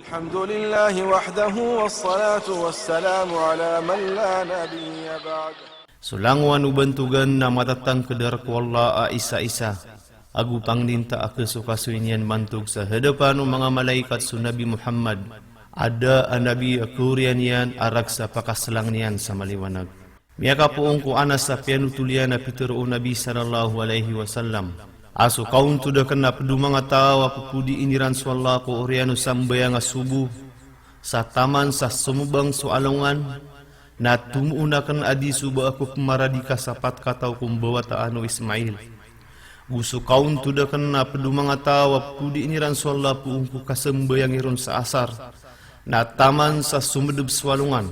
الحمد لله وحده والصلاة والسلام على من لا نبي بعده. Sulangwan ubantugan na matatang kedar ku Allah a isa-isa. Agu pangdinta ake sukasuinian mantug sa hadapan mga malaikat su Nabi Muhammad. Ada anabi akurian yan arak sa pakaslang niyan sa maliwanag. Miyaka poong ku anas sa pianutulian na pitero Nabi sallallahu alaihi wasallam. Aso kaun tu dah kena pedu mga tao aku pudi iniran su Allah ko oriano sambayang subuh. Sa taman sa sumubang su alongan. Na tumuunakan adi suba aku pemaradika sapat katau kumbawa taano Ismail. Gusto kaun tu dah kena pedu mga tao aku pudi iniran su Allah puungku kasembayang iron sa asar. Na taman sa sumedub su alongan.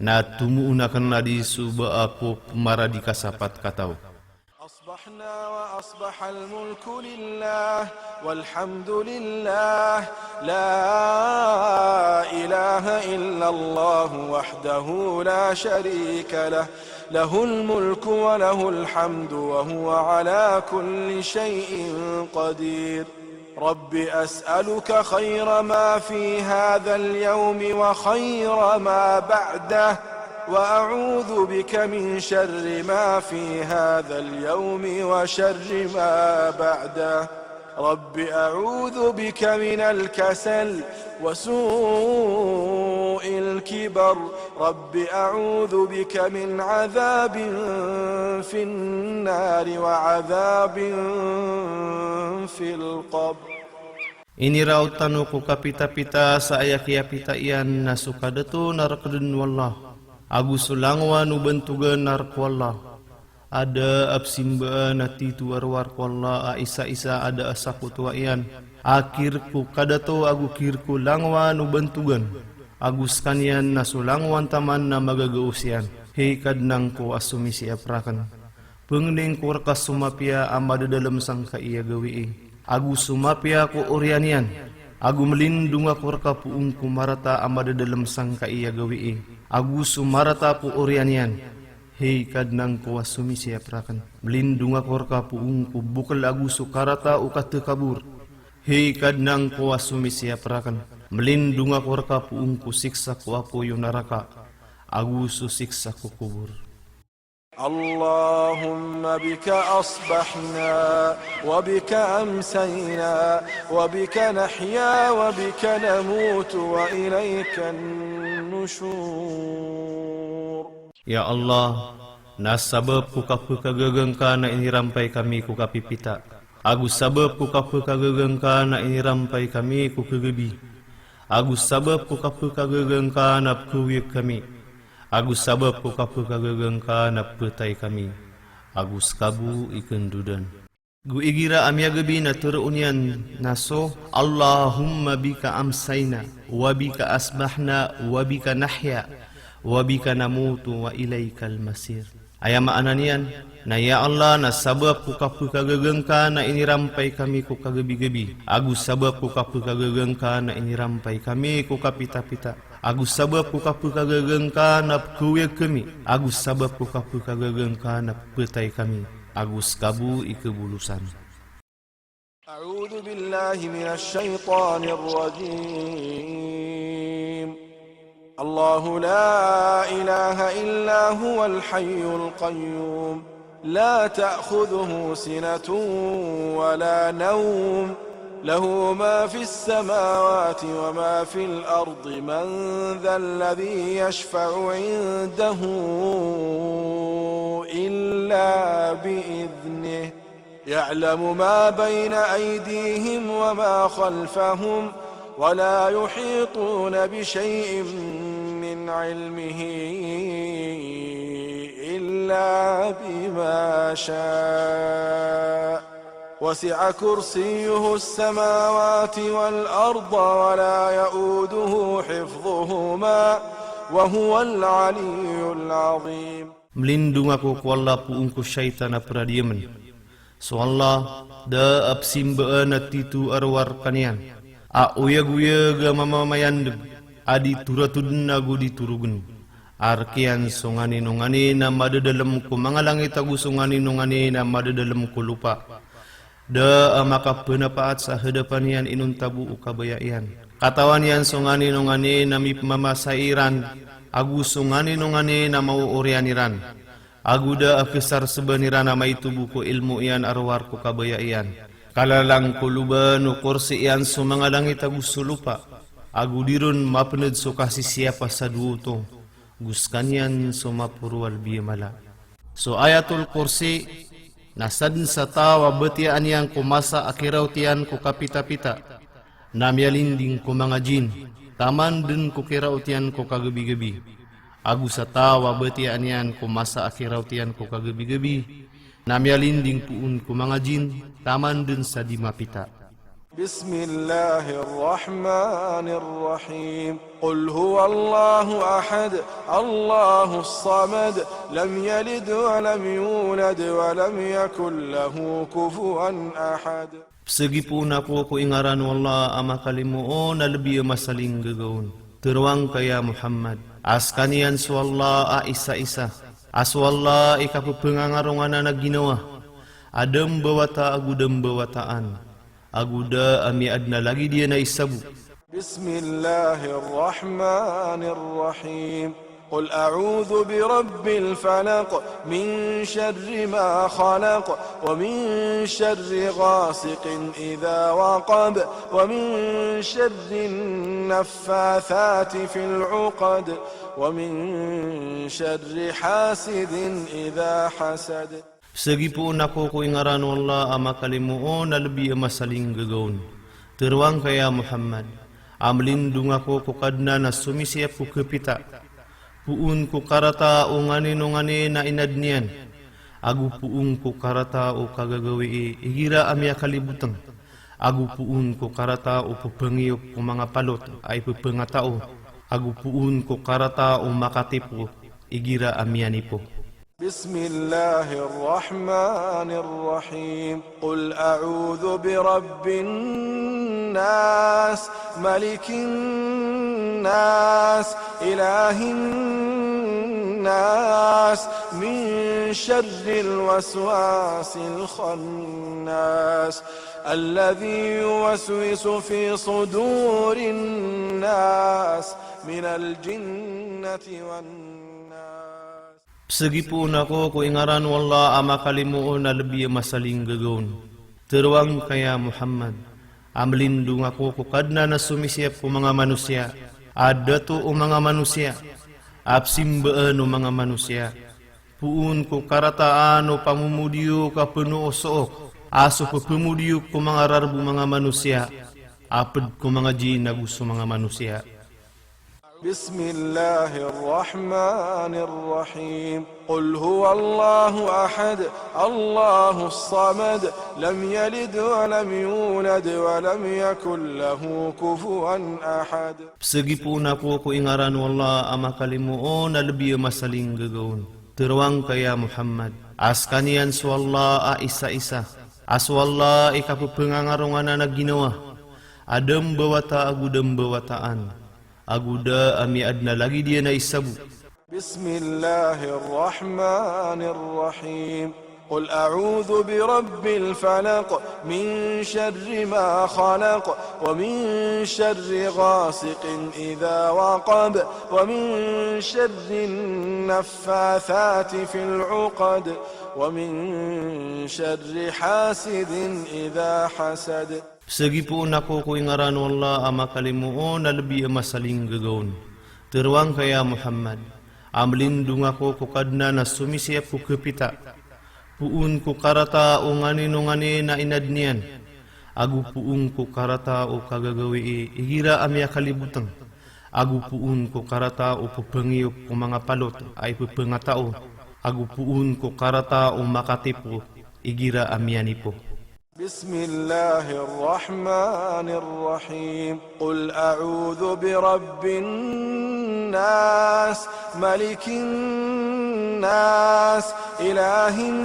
Na tumuunakan adi suba aku pemaradika sapat katau. أصبحنا وأصبح الملك لله والحمد لله لا إله إلا الله وحده لا شريك له له الملك وله الحمد وهو على كل شيء قدير رب أسألك خير ما في هذا اليوم وخير ما بعده وأعوذ بك من شر ما في هذا اليوم وشر ما بعده رب أعوذ بك من الكسل وسوء الكبر رب أعوذ بك من عذاب في النار وعذاب في القبر. Ini rautan ku kapita-pita sa ayakia pita iyan na sukadatu narakadun wallah. Agu sulangwan ubantugan narku Allah. Ada absimbaan nati tuarwar ku Allah a isa-isa ada asaku tua iyan. Akhirku kadato agu kirku langwan ubantugan. Agus kanian na sulangwan taman na magagausian. Hei kadnang ko asumisi aprakan. Pengning ko rakas sumapia amada dalam sangka iya gawi. Agu sumapia ko orianian. Agu melindung aku raka puungku marata amada dalam sangka iya gawi. Agu sumarata pu orianian. Hei kadnang ko asumi siaprakan. Melindung aku raka puungku bukal agu sukarata ukate kabur. Hei kadnang ko asumi siaprakan. Melindung aku raka puungku siksa ku apo yunaraka. Agu su siksa ku kubur. اللهم بك أصبحنا وبك أمسينا وبك نحيا وبك نموت وإليك النشور. Ya Allah, na sabab ku kapu kagagengka na ini rampai kami ku kapipita. Agus sabab ku kapu kagagengka na ini rampai kami ku kegebi. Agus sabab ku kapu kagagengka na kuwik kami. Agus sabab ku kapu kagagengka na petai kami. Agus kabu ikan dudan. Gu igira amya gabi na terunian naso. Allahumma bika amsayna wa bika asbahna wa bika nahya wa bika namutu wa ilaikal masir. Ayam ananian na ya Allah na sabab ku kapu kagagengka na ini rampai kami ku kagebi-gebi. Agus sabab ku kapu kagagengka na ini rampai kami ku kapita-pita. Agus sabab ku kapu kagagengka na kuwe kami. Agus sabab ku kapu kagagengka na petai kami. Agus kabu ikebulusan. أعوذ بالله من الشيطان الرجيم. الله لا إله إلا هو الحي القيوم لا تأخذه سنة ولا نوم له ما في السماوات وما في الأرض من ذا الذي يشفع عنده إلا بإذنه يعلم ما بين أيديهم وما خلفهم ولا يحيطون بشيء من علمه إلا بما شاء وسع كرسيه السماوات والأرض ولا يؤوده حفظهما وهو العلي العظيم. Melindung aku ku Allah puungku syaitan apradiaman. So Allah da absimbaan atitu arwar kanian. A uyag-uyag mamamayandeg. Adi turatudun nagu diturugun. Arkian sungani-nungani na madadalam ko mga langit agu sungani-nungani na madadalam ko lupa. Da maka penapaat sa hadapan yan inuntabu ukabayaian. Katawan yan sungani nungani nami mamasairan, agu sungani nungani na mauurianiran. Agu da akisar sebeniran na may tubuko ilmu iyan arwar ko kabaya iyan. Kalalang kuluban o kursi iyan sumangalangit agu sulupa. Agu dirun mapened so kasi siapa sa duto. Guskanyan sumapurwal biyamala. So ayatul kursi, nasad sa tawa betian yang kumasa akiraw tiyan ko kapita-pita. Namyalinding ko mga jin, taman din ko kiraw tiyan ko kagabi-gabi. Agu sa tawa betian yan kumasa akiraw tiyan ko kagabi-gabi. Namyalinding puun ko mga jin, taman din sa di mapita. Bismillahirrahmanirrahim. Qul huwa Allahu ahad, Allahus samad, lam yalid wa lam yulad wa lam yakul lahu kufuwan ahad. Segi pun ako ingaran wallah ama kalimuon na lebih masaling gagawin. Teruang kaya Muhammad. Askanian suwallah a isa-isa. Aswallah ikapupengangarungan na ginawa. Adem bawata agudem bawataan. Aguda ami adna lagi dia na isabu. Bismillahirrahmanirrahim. قل أعوذ برب الفلق من شر ما خلق ومن شر غاسق إذا وقب ومن شر النفاثات في العقد ومن شر حاسد إذا حسد. Segi pun ako ingaran wallah ama kalimuon na lebih masaling gagawin. Teruang kaya Muhammad. Amlindung ako kadna na sumisiap ko kepita. Puun ko karata o ngani na inadnian. Agu puun ko karata o kagagawi igira amya kalibutang. Agu puun ko karata o pupangiyop ko mga palot ay pupangatao. Agu puun ko karata o makatipo igira amya nipo. Bismillahirrahmanirrahim. Qul a'udhu birabbin nas, malikin nas, ilahin nas, min syarril waswasil khannas, alladhi yuwaswisu fi sudurin nas, minal jinnati wan nas. Segi pun ako ingaran wallah ama kalimuon na lebih masaling gagawin. Teruang kaya Muhammad. Amlindung ako kadna na sumisiap ko mga manusia. Ada to o mga manusia. Absimbaan o mga manusia. Puun ko karataan o pamumudiyo ka penuh sook. Aso ko pumudiyo ko mga rarbu mga manusia. Apad ko mga jin na gusto mga manusia. Bismillahirrahmanirrahim. Qul huwa Allahu ahad, Allahus samad, lam yalid wa lam yulad wa lam yakul lahu kufuwan ahad. Segi pun ako ingaran wallah ama kalimuon na lebih masaling gagawin. Teruang kaya Muhammad. Askanian suwallah a isa-isa. Aswallah ikapupengangarungan na ginawa. Adem bawata agudem bawataan. Aguda ami adna lagi dia na isabu. Bismillahirrahmanirrahim. قل أعوذ برب الفلق من شر ما خلق ومن شر غاسق إذا وقب ومن شر النفاثات في العقد ومن شر حاسد إذا حسد. Segi pun ako ingaran wallah ama kalimuon na lebih masaling gagawin. Teruang kaya Muhammad. Amlindung ako kadna na sumisiap ko kepita. Puun ko karata o ngani na inadnian. Agu puun ko karata o kagagawi igira amya kalibutang. Agu puun ko karata o pupangiyop ko mga palot ay pupangatao. Agu puun ko karata o makatipo igira amya nipo. Bismillahirrahmanirrahim. Qul a'udhu birabbin nas, malikin nas, ilahin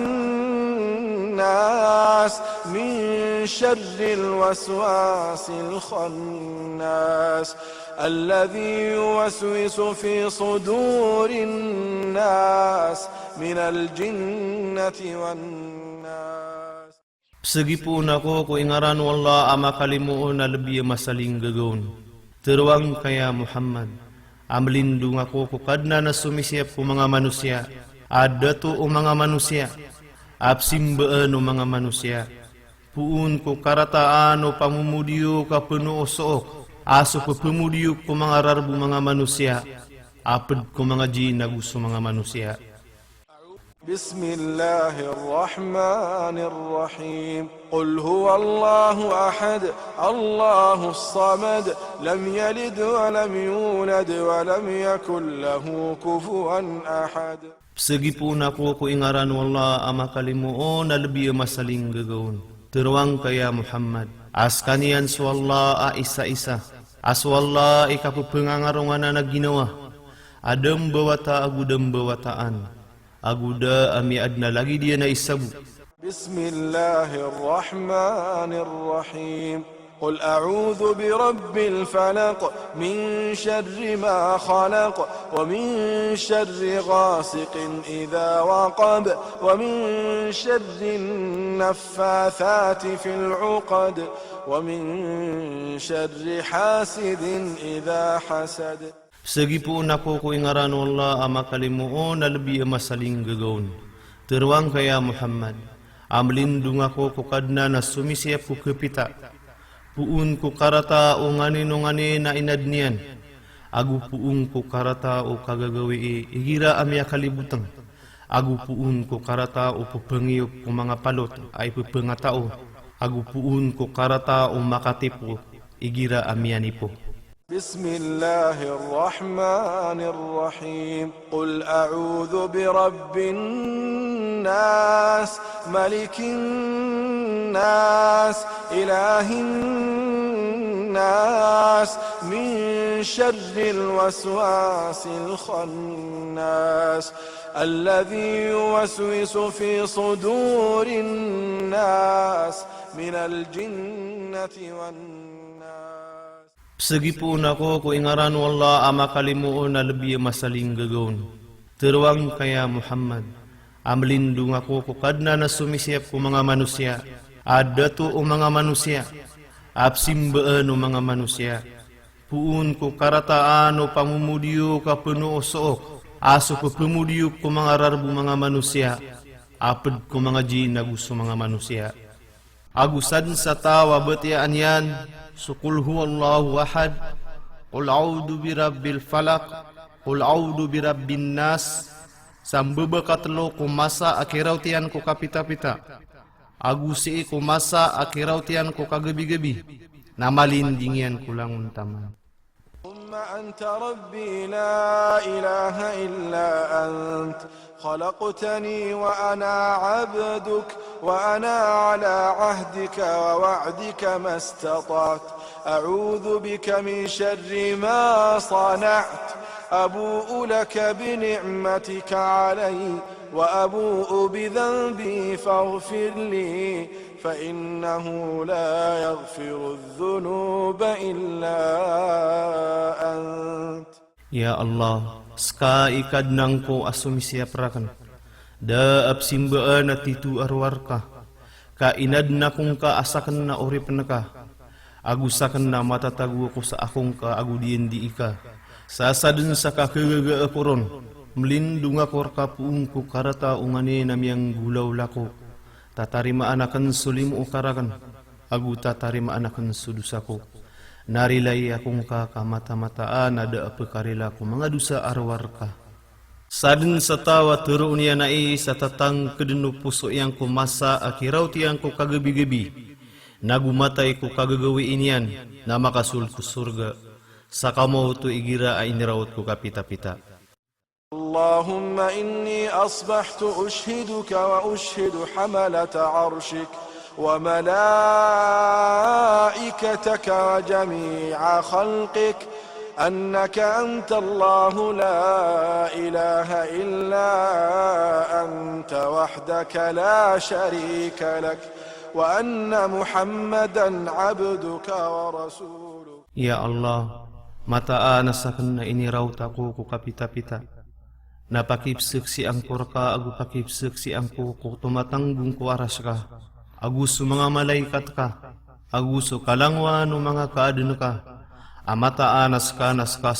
nas, min syarril waswasil khannas, alladhi yuwaswisu fi sudurin nas, minal jinnati wan nas. Segi pun ako ingaran wallah ama kalimuon na lebih masaling gagawin. Teruang kaya Muhammad, amlindung aku ku kadna na sumisiap ku mga manusia. Ada tu o mga manusia, absimbaan o mga manusia. Puun ku karataan o pamumudiyo ka penuh sook. Aso ku pemudiyo ku mga rarbu mga manusia. Apad ku mga jin na gusto mga manusia. بسم الله الرحمن الرحيم قل هو الله أحد الله الصمد لم يلد ولم يولد ولم يكن له كفوا أحد. Segipun aku ingaran wallah ama kalimuon na lebih masaling gagawin. Teruang kaya Muhammad, askanian suwallah a isa-isa. Aswallah ikapupengangarungan na ginawa. Adem bawata agudem bawataan. Aguda ami adna lagi dia na isabu. Bismillahirrahmanirrahim. قل أعوذ برب الفلق من شر ما خلق ومن شر غاسق إذا وقب ومن شر النفاثات في العقد ومن شر حاسد إذا حسد. Segipun aku ingaran Allah ama kalimuon na lebih masaling gagawin. Teruang kaya Muhammad, amlindung aku kadna na sumisiap ku kepita. Puun ku karata o ngani na inadnian. Agu puun ku karata o kagagawi igira amya kalibutang. Agu puun ku karata o pupengiyop ku mga palot ay pupengatao. Agu puun ku karata o makatipo igira amya nipo. بسم الله الرحمن الرحيم قل أعوذ برب الناس ملك الناس إله الناس من شر الوسواس الخناس الذي يوسوس في صدور الناس من الجنة والناس. Segipun aku ingaran wallah ama kalimuon na lebih masaling gagawin. Teruang kaya Muhammad, amlindung aku kadna na sumisiap ku mga manusia. Ada tu o mga manusia, absimbaan o mga manusia. Puun ku karataan o pamumudiyo ka penuh sook. Aso ku pemudiyo ku mga rarbu mga manusia. Apad ku mga jin na gusto mga manusia. Agusan sa tawa betiaan yan. Qul huwallahu ahad, qul a'udzu birabbil falaq, qul a'udzu birabbin nas. Sambebekat lo ku masa akirau tian ku kapita-pita. Agusi ku masa akirau tian ku kagebi-gebi. Namalin dingian kulang taman. أنت ربي لا إله إلا أنت خلقتني وأنا عبدك وأنا على عهدك ووعدك ما استطعت أعوذ بك من شر ما صنعت أبوء لك بنعمتك علي وأبوء بذنبي فاغفر لي فإنه لا يغفر الذنوب إلا أنت. Ya Allah, ska ikadnang ko asumisiya prakan. Da absimbaan at itu arwarka. Ka inad na kung ka asakan na ori peneka. Agusakan na matatagu ko sa akong ka agudien di ika. Sasadun sa kakagaga apuron. Melindung ako kapuung ko karata ungani namiyang gulaw lako. Tatarima anakan sulim ukarakan. Agu tatarima anakan sudusako. Narilay akong kakamata-mataan ada apakarila ko mga dusa arwarka. Sadin sa tawa turun niya na sa tatang kedenu puso yang ko masa akiraw tiyang ko kagabi-gabi. Nagumatay ko kagagawi inian na makasul ko surga. Sa kamo to igira ay nirawot ko kapita-pita. اللهم إني أصبحت أشهدك وأشهد حملة عرشك وملائكتك وجميع خلقك أنك أنت الله لا إله إلا أنت وحدك لا شريك لك وأن محمدا عبدك ورسولك. Ya Allah, mata nasakan na inirautaku ko kapita-pita. Napakipsik si angkor ka, agu pakipsik si angko ko tumatanggung ko aras ka. Agu su mga malaikat ka, agu su kalangwan o mga kaadun ka. amata naska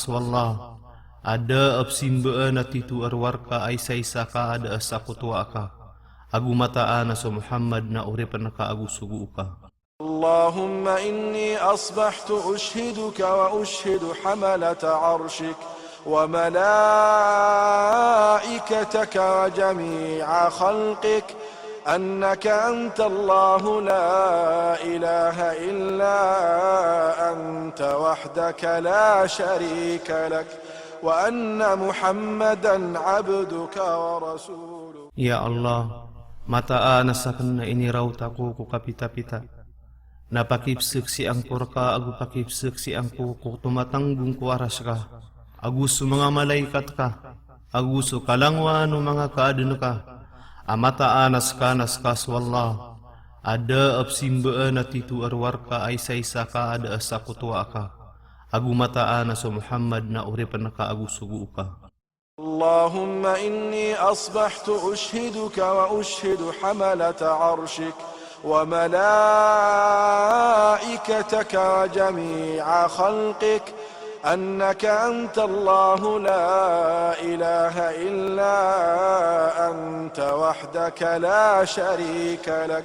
wallah ada absimbe natitu arwarka aisaisaka ada asakutuaka agu mata naso Muhammad na urepanaka agu suguuka. اللهم إني أصبحت أشهدك وأشهد حملة عرشك وملائكتك وجميع خلقك أنك أنت الله لا إله إلا أنت وحدك لا شريك لك وأن محمدا عبدك ورسولك. Ya Allah, mata nasakan na ini rautaku ku kapita-pita. Napakipsik si angkur ka, agu pakipsik si angku ku tumatanggung ku aras ka. Agu su mga malaikat ka, agu su kalangwa no mga kaadun ka. Amata naska wallah, ada absimbe natitu arwar ka ay sa ka ada asakutua ka. Agu mata naso Muhammad na uripan ka agu sugu ka. اللهم إني أصبحت أشهدك وأشهد حملة عرشك وملائكتك وجميع خلقك أنك أنت الله لا إله إلا أنت وحدك لا شريك لك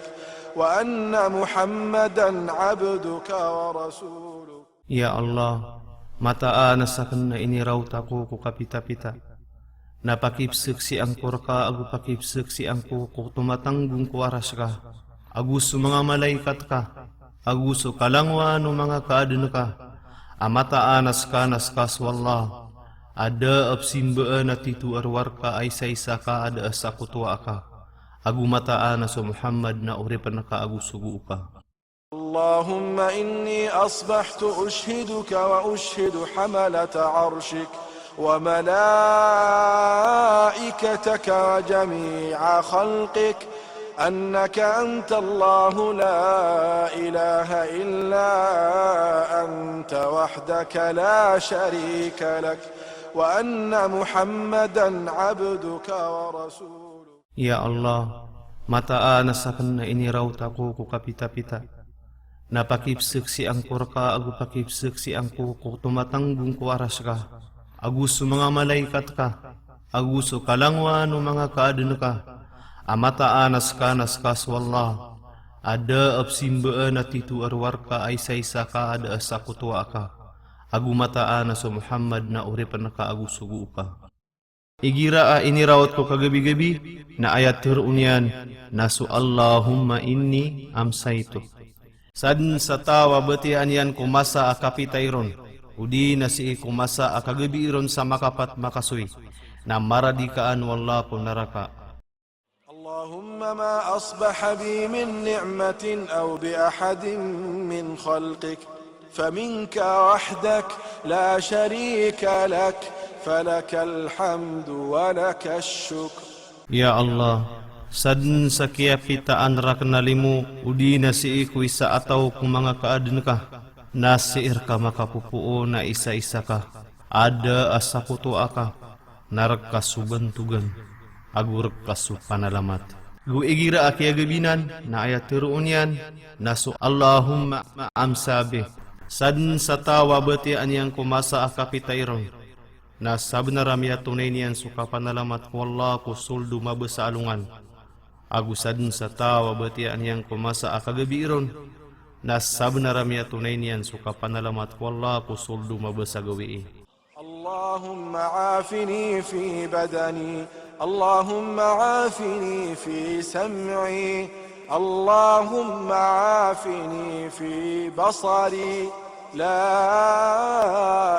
وأن محمدا عبدك ورسولك. Ya Allah, mata nasakan na ini rautaku ku kapita-pita. Napakipsik si angkur ka, agu pakipsik si angku ku tumatanggung ku aras ka. Agu su mga malaikat ka, agu su kalangwa no mga kaadun ka. Amata naska wallah, ada absimbe natitu arwar ka ay sa ka ada asakutua ka. Agu mata naso Muhammad na uripan ka agu sugu ka. اللهم إني أصبحت أشهدك وأشهد حملة عرشك وملائكتك وجميع خلقك أنك أنت الله لا إله إلا أنت وحدك لا شريك لك وأن محمدا عبدك ورسولك. Ya Allah, mata nasakan na ini rautaku ku kapita-pita. Napakipsik si angkur ka, agu pakipsik si angku ku tumatanggung ku aras ka. Agu su mga malaikat ka, agu su kalangwa no mga kaadun ka. Amata naska wallah, ada absimbe natitu arwar ka ay sa ka ada asakutua ka. Agu mata naso Muhammad na uripan ka agu sugu ka. Igira ini rawat ko kagabi-gabi na ayat tirunian nasu Allahumma inni amsaitu. Sadn sa tawa betian yan kumasa akapitairon. Udi nasi kumasa akagabi iron sa makapat makasuy. Na maradikaan wallahu naraka. اللهم ما أصبح بي من نعمة أو بأحد من خلقك فمنك وحدك لا شريك لك فلك الحمد ولك الشكر. Ya Allah, sadn sakia pitaan raknalimu udi nasi isa atau kung mga kaadun ka. Nasiir ka makapupuo na isa-isa ka. Ada asakuto aka. Naragkasubantugan. Agurag kasu panalamat. Guigira aki agabinan na ayat tiruun yan. Nasu Allahumma amsabi. Sadn sa tawa betian yang kumasa akapitairon. Na sabnaram ya tunay niyan suka panalamat wallahu suldu mabesa alungan. Agu sadn sa tawa betian yang kumasa akagabiron. Na sabnaram ya tunay niyan suka panalamat wallahu suldu mabesa gawi. اللهم عافني في بدني اللهم عافني في سمعي اللهم عافني في بصري لا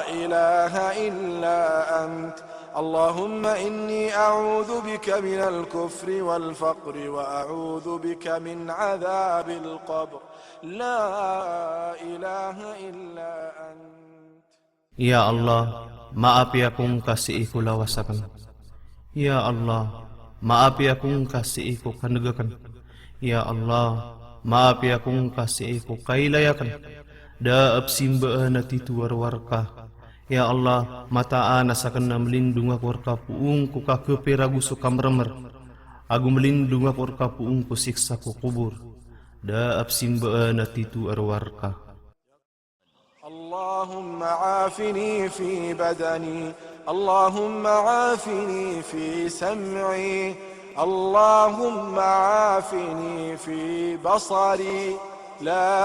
إله إلا أنت اللهم إني أعوذ بك من الكفر والفقر وأعوذ بك من عذاب القبر لا إله إلا أنت. Ya Allah, maapi akong kasih ko lawasakan. Ya Allah, maapi akong kasih ko kanagakan. Ya Allah, maapi akong kasih ko kailayakan. Da absimba na tituwarwar ka. Ya Allah, mataan asakan na melindung ako ka puung ko kakeperagu so kamramer. Agu melindung ako ka puung ko siksa ko kubur. Da absimba na tituwarwar ka. اللهم عافني في بدني، اللهم عافني في سمعي، اللهم عافني في بصري، لا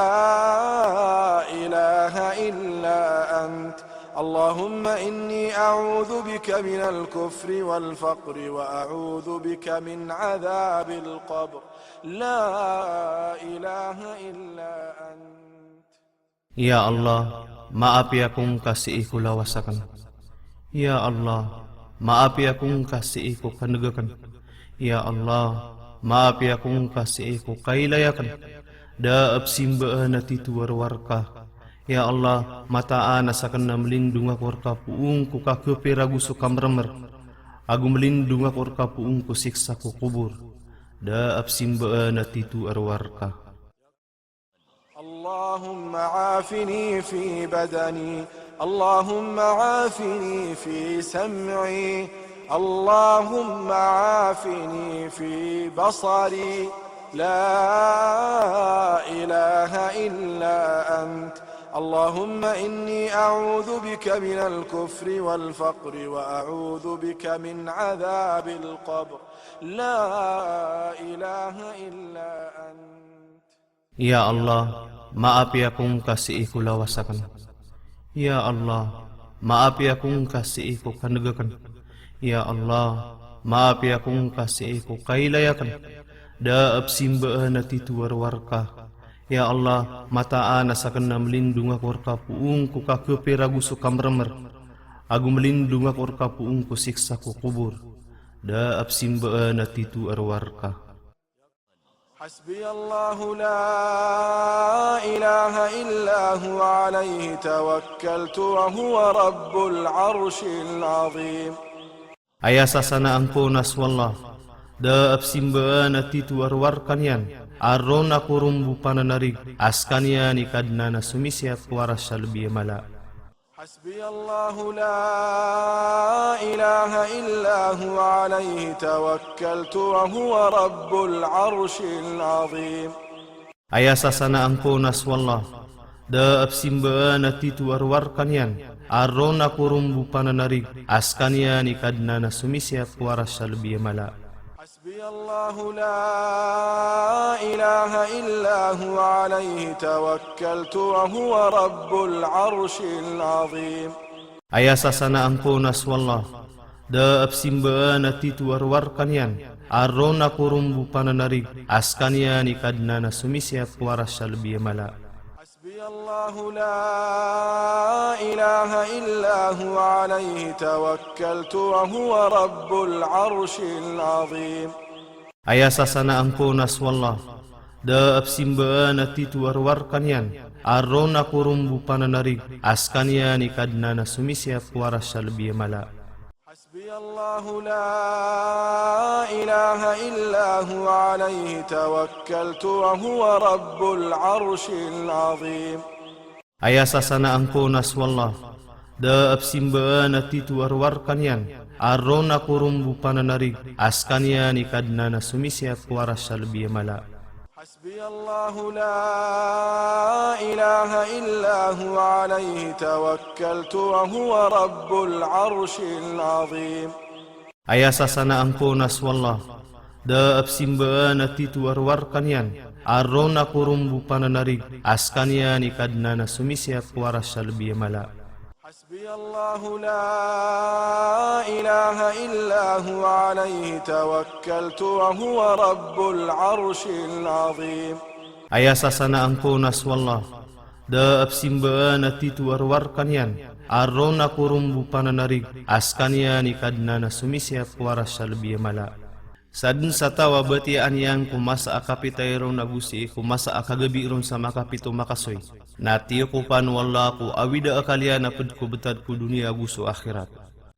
إله إلا أنت. اللهم إني أعوذ بك من الكفر والفقر وأعوذ بك من عذاب القبر، لا إله إلا أنت. Ya Allah, maafi akong kasiiku lawasakan. Ya Allah, maafi akong kasiiku kanagakan. Ya Allah, maafi akong kasiiku kailayakan. Daap simbaan at ituwarwar ka. Ya Allah, mataan asakan na melindung ako orka puung ku kakepiragu sukamramer. Agu melindung ako orka puung ku siksa ku kubur. Daap simbaan at ituwarwar ka. اللهم عافني في بدني، اللهم عافني في سمعي، اللهم عافني في بصري، لا إله إلا أنت. اللهم إني أعوذ بك من الكفر والفقر وأعوذ بك من عذاب القبر، لا إله إلا أنت. Ya Allah, maafi akong kasiiku lawasakan. Ya Allah, maafi akong kasiiku kanagakan. Ya Allah, maafi akong kasiiku kailayakan. Daap simbaan at ituwarwar ka. Ya Allah, mataan asakan na melindung ako orka puung ku kakepiragu sukamramer. Agu melindung ako orka puung ku siksa ku kubur. Daap simbaan at ituwarwar ka. حسبي الله لا إله إلا هو عليه توكلت وهو رب العرش العظيم. Ayasa sana angko naswallah, daap simbaan at ituwarwarkan yan, aron ako rumbu pananarig, askan yan ikadna na sumisyap waras sa lubi mala. حسبي الله لا إله إلا هو عليه توكلت وهو رب العرش العظيم. Ayasa sana angko naswallah, daap simbaan at ituwarwarkan yan, aron ako rumbu pananarig, askan yan ikadna na sumisyap waras sa lubi mala. حسبي الله لا إله إلا هو عليه توكلت وهو رب العرش العظيم. Ayasa sana angko naswallah, daap simbaan at ituwarwarkan yan, aron ako rumbu pananarig, askan yan ikadna na sumisyap waras sa lubi mala. حسبي الله لا إله إلا هو عليه توكلت وهو رب العرش العظيم. Ayasa sana angko naswallah, daap simbaan at ituwarwarkan yan, aron ako rumbu pananarig, askan yan ikadna na sumisyap waras sa lubi mala. حسبي الله لا إله إلا هو عليه توكلت وهو رب العرش العظيم. Ayasa sana angko naswallah, daap simbaan at ituwarwarkan yan, aron ako rumbu pananarig, askan yan ikadna na sumisyap waras sa lubi mala. حسبي الله لا إله إلا هو عليه توكلت وهو رب العرش العظيم. Ayasa sana angko naswallah, daap simbaan at ituwarwarkan yan, aron ako rumbu pananarig, askan yan ikadna na sumisyap waras sa lubi mala. حسبي الله لا إله إلا هو عليه توكلت وهو رب العرش العظيم. Ayasa sana angko naswallah, daap simbaan at ituwarwarkan yan, aron ako rumbu pananarig, askan yan ikadna na sumisyap waras sa lubi mala. Sadun sa tawa batian yang kumasa akapitay ron nagusi kumasa akagabi ron sa makapito makasoy. Natiyo ko panwala ko awida akalya napad ko betad ko dunia gusto akhirat.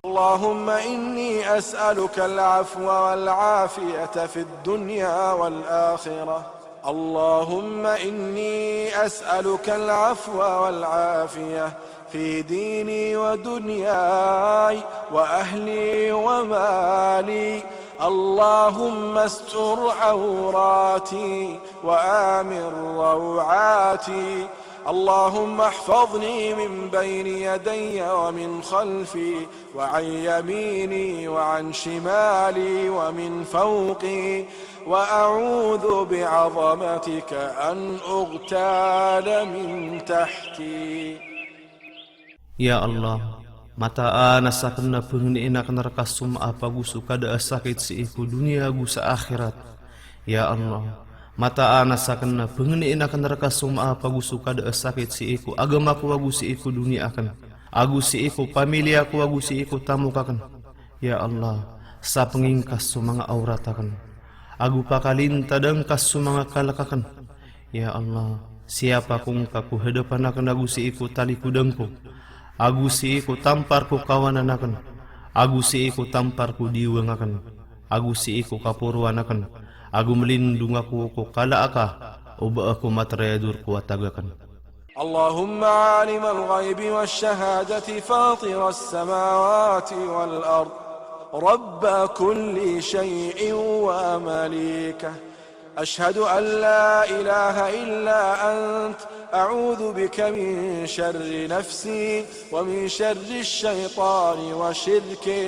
اللهم إني أسألك العفو والعافية في الدنيا والآخرة. اللهم إني أسألك العفو والعافية في ديني ودنياي وأهلي ومالي. اللهم استر عوراتي وآمن روعاتي. اللهم احفظني من بين يدي ومن خلفي وعن يميني وعن شمالي ومن فوقي وأعوذ بعظمتك أن أغتال من تحتي. Ya Allah, mata ana sakna pengen enak nerkasum apa gusu kada sakit siiku dunia gusa akhirat. Ya Allah, mata ana sakna pengen enak nerkasum apa gusu kada sakit siiku agamaku wagu siiku dunia akan. Agu siiku pamilyaku wagu siiku tamukakan. Ya Allah, sa pengingkas sumanga auratakan. Agu pakalinta dengkas sumanga kalakakan. Ya Allah, siapa kung kaku hadapan akan agu siiku taliku dengku. Agu siiku tamparku kawananakan. Agu siiku tamparku diwengakan. Agu siiku kapuruanakan. Agu melindung aku ku kala aka. Uba aku matreyadur kuatagakan. اللهم عالم الغيب والشهادة فاطر السماوات والأرض رب كل شيء ومليكه أشهد أن لا إله إلا أنت أعوذ بك من شر نفسي ومن شر الشيطان وشركه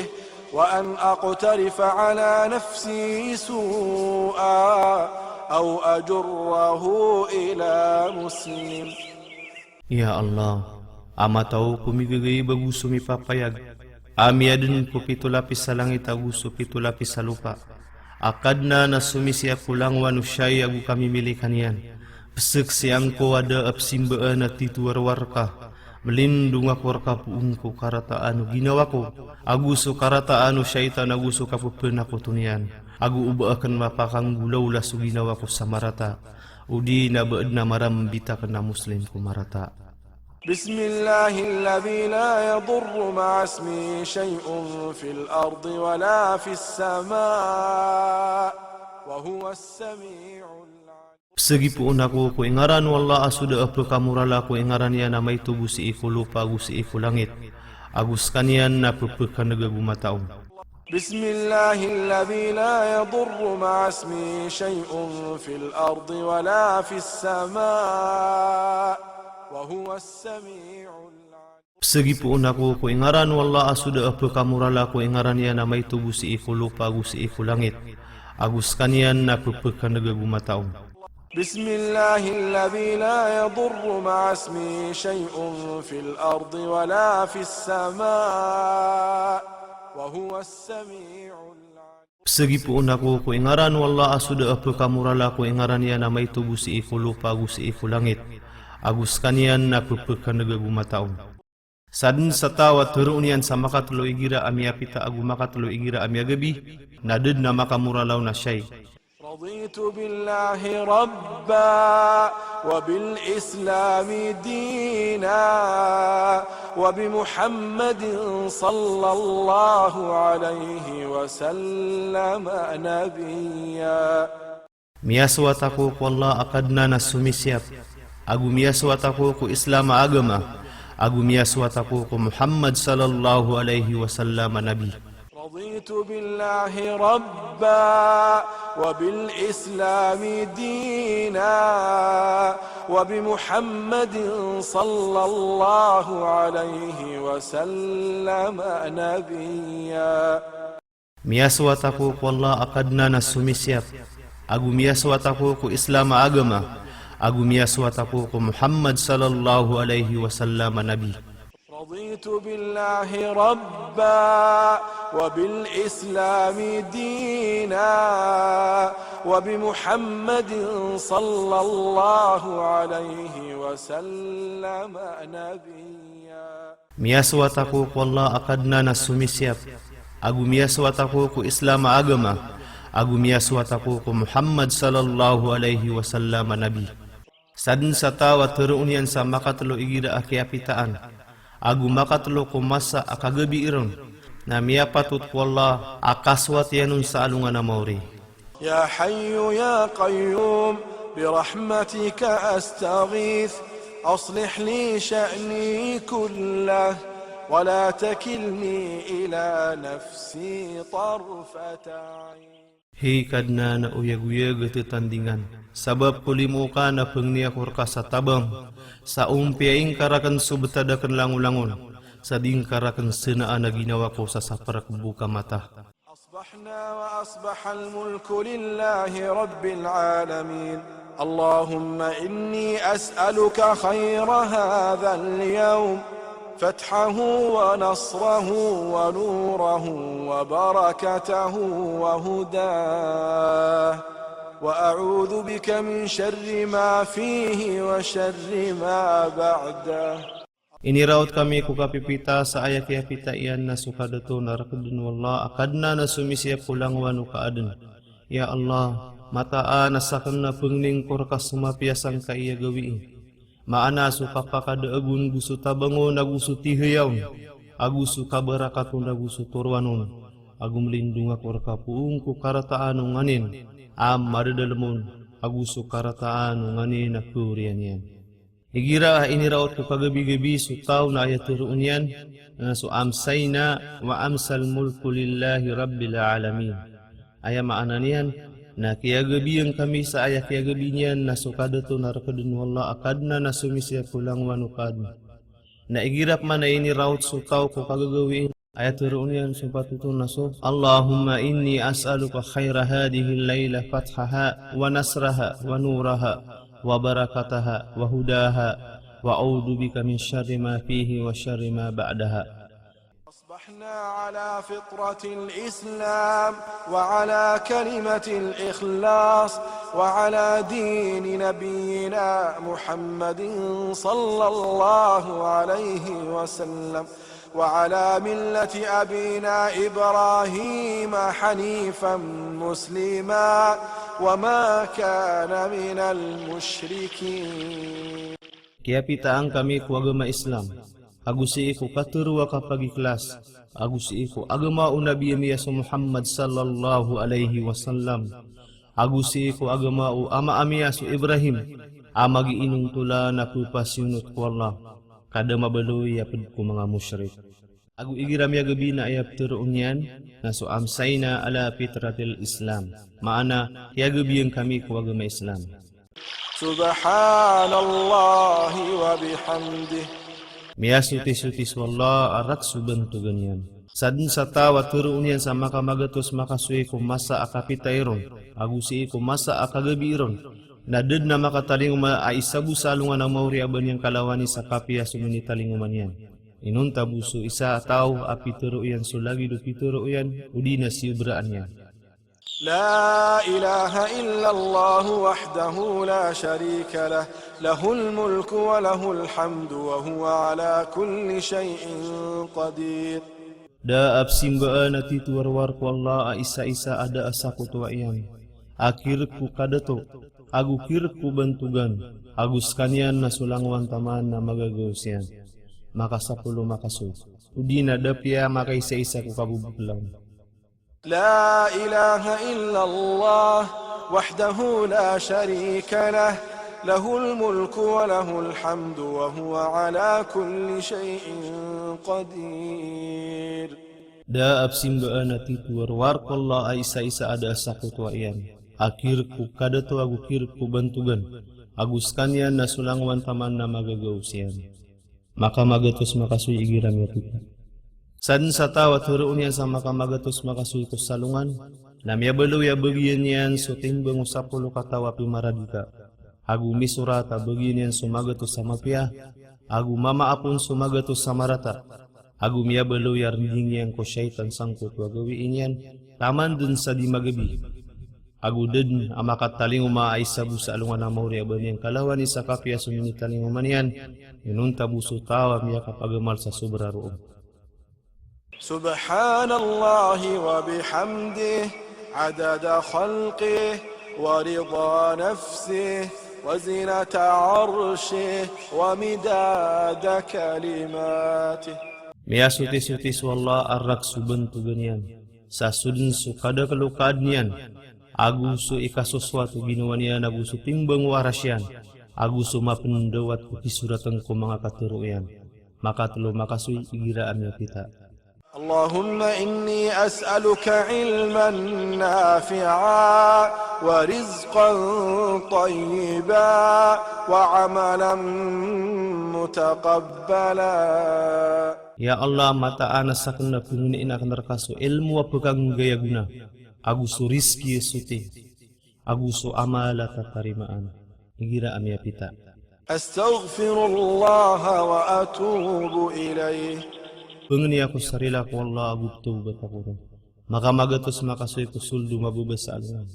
وأن أقترف على نفسي سوءا أو أجره إلى مسلم. Ya Allah, ama tahu ku migagay baguso mi papayag. Ami adun ku pito lapis sa langit aguso pito lapis sa lupa. Akad na nasumisi ako lang wanusyay agu kami milikan yan. Pesek siang ko ada apsimbaan at tituwarwar ka. Melindung ako warka puung ko karataan ginawa ko. Aguso karataan syaitan aguso kapupen ako tunian. Agu uba akan mapakang gulaw lasu ginawa ko sa marata. Udi na baad na marambita ka na muslim ko marata. Bismillahilladzi la yadurru ma'a ismihi shay'un fil ardi wala fis samaa' wa huwa as-sami'ul 'alim. Segi puun ako ko ingaran wala asuda apa kamurala ko ingaran ya nama itu gusi iku lupa gusi iku langit. Agus kanian na pepekan nagagu mataum. Bismillahilladzi la yadurru ma'a ismihi shay'un fil ardi wala fis samaa' wa huwa as-sami'ul 'alim. Segi puun ako ko ingaran wala asuda apa kamurala ko ingaran ya nama itu gusi iku lupa gusi iku langit. Agus kanian na pepekan nagagu mataum. Bismillahilladzi la yadurru ma'a ismihi shay'un fil ardi wala fis samaa' wa huwa as-sami'ul 'alim. Segi puun ako ko ingaran wala asuda apa kamurala ko ingaran ya nama itu gusi iku lupa gusi iku langit. Agus kanian na pepekan nagagu mataum. Sadin satawa turunian sama katlo igira ami apita agu makatlo igira ami agabi naded nama kamuralaw na syai. رضيت بالله ربا وبالإسلام دينا وبمحمد صلى الله عليه وسلم نبيا. Miyaswataku ko Allah akadna na sumisiap. Agu miyaswataku ko Islam agama. Agu miyaswataku ko Muhammad sallallahu alaihi wasallam nabi. رضيت بالله ربا وبالإسلام دينا وبمحمد صلى الله عليه وسلم نبيا. Miyaswataku ko Allah akadna na sumisiap. Agu miyaswataku ko Islam agama. Agu miyaswataku ko Muhammad sallallahu alaihi wasallam nabi. رضيت بالله ربا وبالإسلام دينا وبمحمد صلى الله عليه وسلم نبيا. Miyaswataku ko Allah akadna na sumisiap. Agu miyaswataku ko Islam agama. Agu miyaswataku ko Muhammad sallallahu alaihi wasallam nabi. Sadin satawa terunian sa makatlo igira akiapitaan. Agu makatlo ko masa akagabi irang na miyapatut ko Allah akaswat yanun sa alungan na mauri. Ya Hayyu Ya Qayyum birahmatika astaghith aslih li sha'ni kullah wa la takilni ila nafsi tarfata 'ain. Hei kadna na uyag-uyag iti tandingan. Sabab kulimu ka na pengnia kurka sa tabang. Sa umpiaing karakan subetadakan langulangon. Sa ding karakan senaan na ginawa ko sa saparak buka mata. أصبحنا وأصبح الملك لله رب العالمين اللهم إني أسألك خير هذا اليوم فتحه ونصره ونوره وبركته وهداه وأعوذ بك من شر ما فيه وشر ما بعده. Ini raut kami ku kapipita sa ayak ya pita iyan na sukadato narakadun wallah akadna na sumisya pulang wanu kaaden. Ya Allah, mataa nasakan na pengning korkas sumapiasang ka iya gawiin. Maana suka pakada agun gusu tabango na gusu tihayaw. Agusu kabarakatu na gusu turwanon. Agum lindung korka puung ku karataan nganin. Madadalamun agusu karataan nganin na kurian yan. Igira ini raut ku kagabi-gabi su tau na ayat turunyan na su amsayna wa amsal mulku lillahi rabbil alamin. Aya maananian na kiyagabi ang kami sa aya kiyagabi niyan na sukadato narakadun wallah akadna na sumisya pulang wanukad. Na igirap man na ini raut su tau ku kagagawin ayat turunyan sumpatutun na so Allahumma inni as'aluka khaira hadihi al-layla fathaha wa nasraha wa nuraha وبركتها وهداها وأعوذ بك من شر ما فيه وشر ما بعدها. أصبحنا على فطرة الإسلام وعلى كلمة الإخلاص وعلى دين نبينا محمد صلى الله عليه وسلم وعلى ملة أبينا إبراهيم حنيفا مسلما وما كان من المشركين. Kiapitaang kami ku agama Islam. Agusi iku katurwa kapag ikhlas. Agusi iku agama Nabi Muhammad sallallahu alaihi wasallam. Agusi iku agama ama amiyasu Ibrahim. Amagi inung tula na kupasyunut ku Allah. Kada mabaluy apad ku mga musyrik. Agu igiram ya gabi na ayap turunyan na so amsayna ala fitratil Islam. Maana ya gabi yang kami ku agama Islam. Subhanallah wa bihamdih. Miya sutis-sutis wallah arak subentugan yan. Sadun sa tawa turunyan sa makamagatos makasuy ko masa akapita iron. Agu si ko masa akagabi iron. Nadad na makataling aisabu salungan ang mauri aban yang kalawani sa kapia suminitaling yan. Inunta buso isa tao api turo yan sulagi do pituro yan udina siubraan yan. La ilaha illallah wahdahu la sharika lah lahul mulku wa lahul hamdu wa huwa ala kulli shay'in qadir. Da absimbaan ati tuwarwar ko Allah isa-isa ada asaku tuwa yan. Akhirku kadato agukirku bantugan agus kanyan na sulangwan taman na magagaws yan. Makasapulo makaso. Udina dapya makaisa-isa ko kabubuklang. La ilaha illallah wahdahu la sharika lah lahul mulku wa lahul hamdu wa huwa ala kulli shay'in qadir. Da absimbaan ati tuwarwar ko Allah isa-isa ada asaku tuwa yan. Akhirku kadato agukirku bantugan agus kanyan na sulangwan taman na magagaws yan. Maka magatos makasuy igiram ya kita. Sadun sa tawa turuun yan sa makamagatos makasuy ko salungan. Namyabalo ya bagian yan so timbang usapulo katawa pimaradika. Agu misurata bagian yan sumagatos sa mapya. Agu mamaapon sumagatos sa marata. Agu miyabalo ya ringing yan ko syaitan sangkot wagawiin yan. Taman dun sa di magabi. Agu dun amakataling umaay sabu sa alungan na mauri aban yang kalawani sa kapya suminitaling umanian. Inunta buso tawa miya kapagamal sa sobra roon. Subhanallah wa bihamdih adada khalqih wa rida nafsih wa zinata arshih wa midada kalimatih. Miya sutis-sutis wallah arrak subentu ganyan. Sa sudin sukada kalukad niyan. Agu su ikasuswatu ginawa niyan agu su timbang waras yan. Agu su mapendawat ku kisuratan ko mga katuruyan. Makatulo makasuy igiraan niya kita. اللهم إني أسألك علما نافعا ورزقا طيبا وعملا متقبلا. Ya Allah, mata ana sakna pungini ina akan terkasu ilmu apa kang gaya guna. Agusu rizki suti. Agusu amala tatarimaan. Igira amya pita. أستغفر الله وأتوب إليه. Pengini aku sarila ku Allah abu tubat aku. Maka magatus makasui ku suldu mabu besalan.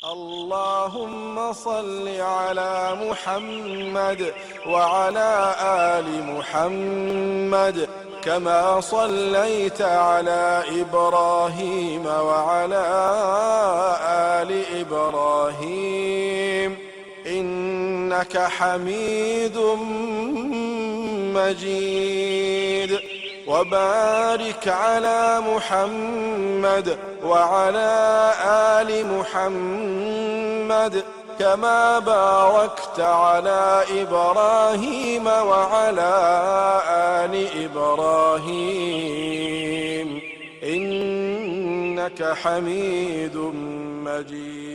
اللهم صل على محمد وعلى آل محمد كما صليت على إبراهيم وعلى آل إبراهيم إنك حميد مجيد. وبارك على محمد وعلى آل محمد كما باركت على إبراهيم وعلى آل إبراهيم إنك حميد مجيد.